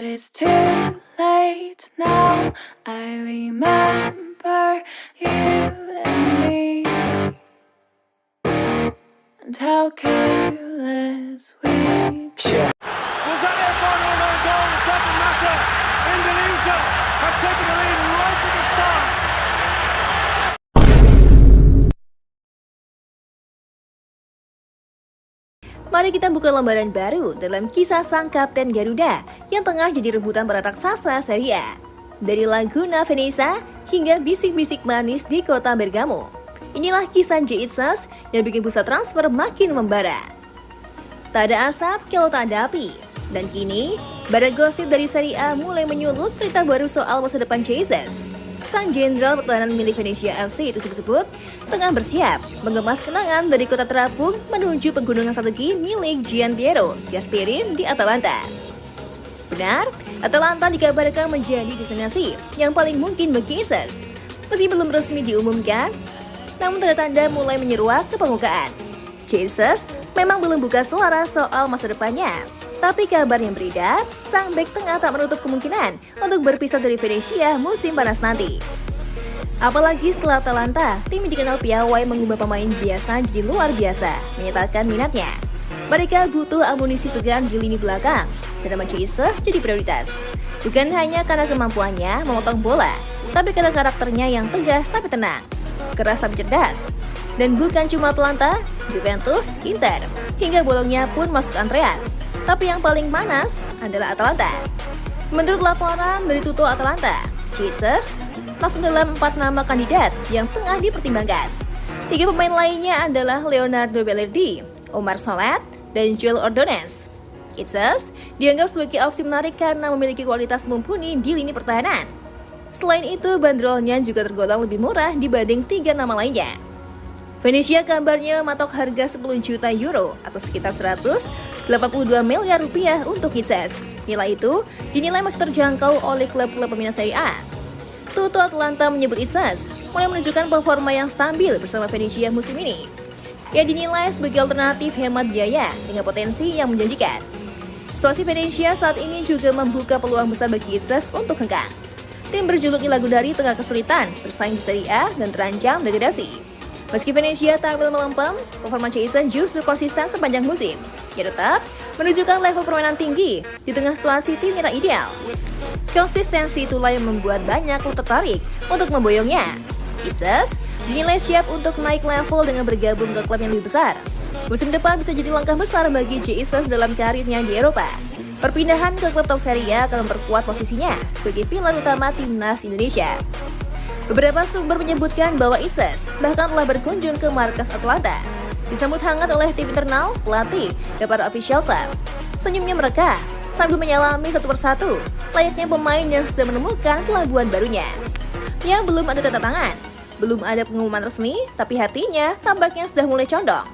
it's too late now. I remember you and me, and how careless we Yeah. Was that their final known goal? It doesn't matter. Indonesia have taken the lead right at the start. Mari kita buka lembaran baru dalam kisah sang Kapten Garuda yang tengah jadi rebutan para raksasa Serie A. Dari Laguna Veneza hingga bisik-bisik manis di kota Bergamo. Inilah kisah Jesus yang bikin pusat transfer makin membara. Tak ada asap kalau tak ada api. Dan kini, bara gosip dari Serie A mulai menyulut cerita baru soal masa depan Jesus. Sang jenderal pertahanan milik Venezia FC itu disebut tengah bersiap mengemas kenangan dari kota terapung menuju pegunungan strategi milik Gianpiero Gasperini di Atalanta. Benar, Atalanta dikabarkan menjadi destinasi yang paling mungkin bagi Jesus. Meski belum resmi diumumkan, namun tanda-tanda mulai menyeruak ke permukaan. Jesus memang belum buka suara soal masa depannya. Tapi kabar yang beredar, sang bek tengah tak menutup kemungkinan untuk berpisah dari Venezia musim panas nanti. Apalagi setelah Atalanta, tim yang dikenal piawai mengubah pemain biasa jadi luar biasa, menyatakan minatnya. Mereka butuh amunisi segan di lini belakang, dan nama Jesus jadi prioritas. Bukan hanya karena kemampuannya memotong bola, tapi karena karakternya yang tegas tapi tenang, keras tapi cerdas. Dan bukan cuma Atalanta, Juventus, Inter, hingga Bologna pun masuk antrean. Tapi yang paling panas adalah Atalanta. Menurut laporan dari Tutto Atalanta, Jesus masuk dalam 4 nama kandidat yang tengah dipertimbangkan. 3 pemain lainnya adalah Leonardo Bellerdi, Omar Solet, dan Joel Ordonez. Jesus dianggap sebagai opsi menarik karena memiliki kualitas mumpuni di lini pertahanan. Selain itu, bandrolnya juga tergolong lebih murah dibanding 3 nama lainnya. Venezia kabarnya matok harga 10 juta euro atau sekitar 182 miliar rupiah untuk Jesus. Nilai itu dinilai masih terjangkau oleh klub-klub peminat Serie A. Tutto Atalanta menyebut Jesus mulai menunjukkan performa yang stabil bersama Venezia musim ini. Ia dinilai sebagai alternatif hemat biaya dengan potensi yang menjanjikan. Situasi Venezia saat ini juga membuka peluang besar bagi Jesus untuk hengkang. Tim berjuluk Ilagudari tengah kesulitan bersaing di Serie A dan terancam degradasi. Meski Venezia tampil melempem, performa Jesus justru konsisten sepanjang musim. Ia tetap menunjukkan level permainan tinggi di tengah situasi tim yang ideal. Konsistensi itulah yang membuat banyak klub tertarik untuk memboyongnya. Jesus dinilai siap untuk naik level dengan bergabung ke klub yang lebih besar. Musim depan bisa jadi langkah besar bagi Jesus dalam karirnya di Eropa. Perpindahan ke klub top Serie A akan memperkuat posisinya sebagai pilar utama timnas Indonesia. Beberapa sumber menyebutkan bahwa Jesus bahkan telah berkunjung ke markas Atalanta, disambut hangat oleh tim internal, pelatih, dan para official club. Senyumnya mereka sambil menyalami satu persatu, layaknya pemain yang sedang menemukan pelabuhan barunya. Yang belum ada tanda tangan, belum ada pengumuman resmi, tapi hatinya tampaknya sudah mulai condong.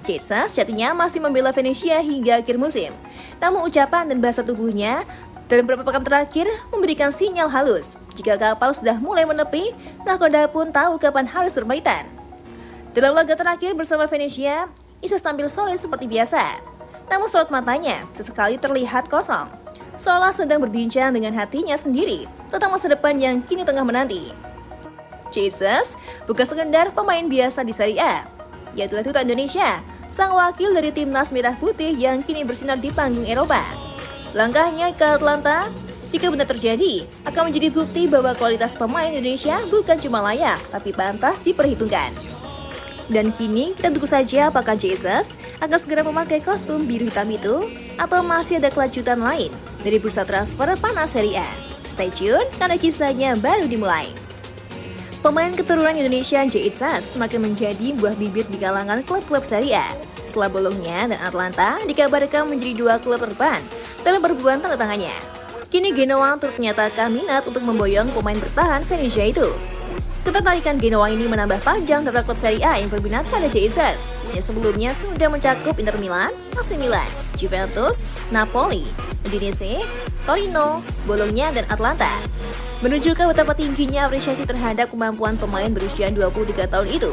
Jesus jadinya masih membela Venezia hingga akhir musim, namun ucapan dan bahasa tubuhnya dalam beberapa pekan terakhir memberikan sinyal halus. Jika kapal sudah mulai menepi, nakoda pun tahu kapan harus berpamitan. Dalam laga terakhir bersama Venezia, Jesus tampil solid seperti biasa. Namun sorot matanya sesekali terlihat kosong, seolah sedang berbincang dengan hatinya sendiri tentang masa depan yang kini tengah menanti. Jesus bukan sekedar pemain biasa di Serie A. Ia adalah duta Indonesia, sang wakil dari timnas merah putih yang kini bersinar di panggung Eropa. Langkahnya ke Atalanta, jika benar terjadi, akan menjadi bukti bahwa kualitas pemain Indonesia bukan cuma layak, tapi pantas diperhitungkan. Dan kini kita tunggu saja apakah Jesus akan segera memakai kostum biru hitam itu, atau masih ada kelanjutan lain dari bursa transfer panas Serie A. Stay tune, karena kisahnya baru dimulai. Pemain keturunan Indonesia Jesus semakin menjadi buah bibit di kalangan klub-klub Serie A. Setelah Bologna dan Atalanta dikabarkan menjadi 2 klub terdepan dalam perburuan tanda tangannya. Kini Genoa turut menyatakan minat untuk memboyong pemain bertahan Venezia itu. Ketertarikan Genoa ini menambah panjang terhadap klub Serie A yang berminat pada Jesus, yang sebelumnya sudah mencakup Inter Milan, AC Milan, Juventus, Napoli, Udinese, Torino, Bologna, dan Atalanta. Menunjukkan betapa tingginya apresiasi terhadap kemampuan pemain berusia 23 tahun itu.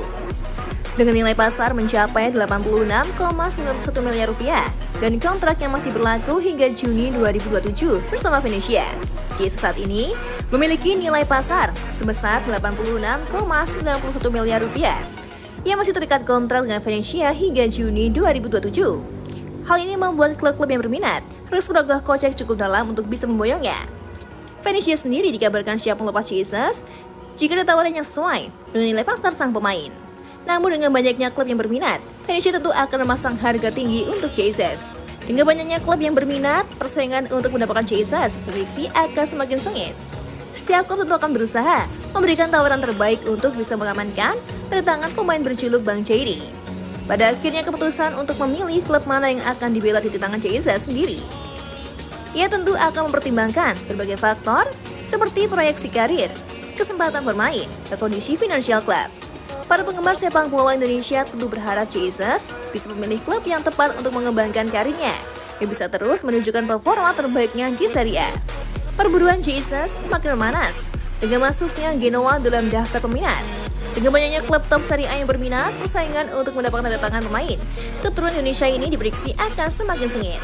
dengan nilai pasar mencapai 86,91 miliar rupiah dan kontrak yang masih berlaku hingga Juni 2027 bersama Venezia. Jesus saat ini memiliki nilai pasar sebesar 86,91 miliar rupiah. Ia masih terikat kontrak dengan Venezia hingga Juni 2027. Hal ini membuat klub-klub yang berminat harus merogoh kocek cukup dalam untuk bisa memboyongnya. Venezia sendiri dikabarkan siap melepas Jesus jika ada tawaran yang sesuai dengan nilai pasar sang pemain. Namun dengan banyaknya klub yang berminat, Venezia tentu akan memasang harga tinggi untuk Jesus. Dengan banyaknya klub yang berminat, persaingan untuk mendapatkan Jesus prediksi akan semakin sengit. Setiap klub tentu akan berusaha memberikan tawaran terbaik untuk bisa mengamankan tangan pemain berjuluk Bang Jairi. Pada akhirnya keputusan untuk memilih klub mana yang akan dibela di tangan Jesus sendiri. Ia tentu akan mempertimbangkan berbagai faktor seperti proyeksi karir, kesempatan bermain, dan kondisi finansial klub. Para penggemar sepak bola Indonesia tentu berharap Jesus bisa memilih klub yang tepat untuk mengembangkan karirnya, yang bisa terus menunjukkan performa terbaiknya di Serie A. Perburuan Jesus makin memanas dengan masuknya Genoa dalam daftar peminat. Dengan banyaknya klub top Serie A yang berminat, persaingan untuk mendapatkan tanda tangan pemain keturunan Indonesia ini diprediksi akan semakin sengit.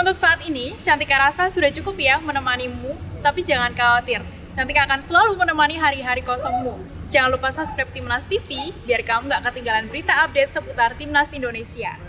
Untuk saat ini, Cantika rasa sudah cukup ya menemanimu, tapi jangan khawatir. Cantika akan selalu menemani hari-hari kosongmu. Jangan lupa subscribe Timnas TV, biar kamu gak ketinggalan berita update seputar Timnas Indonesia.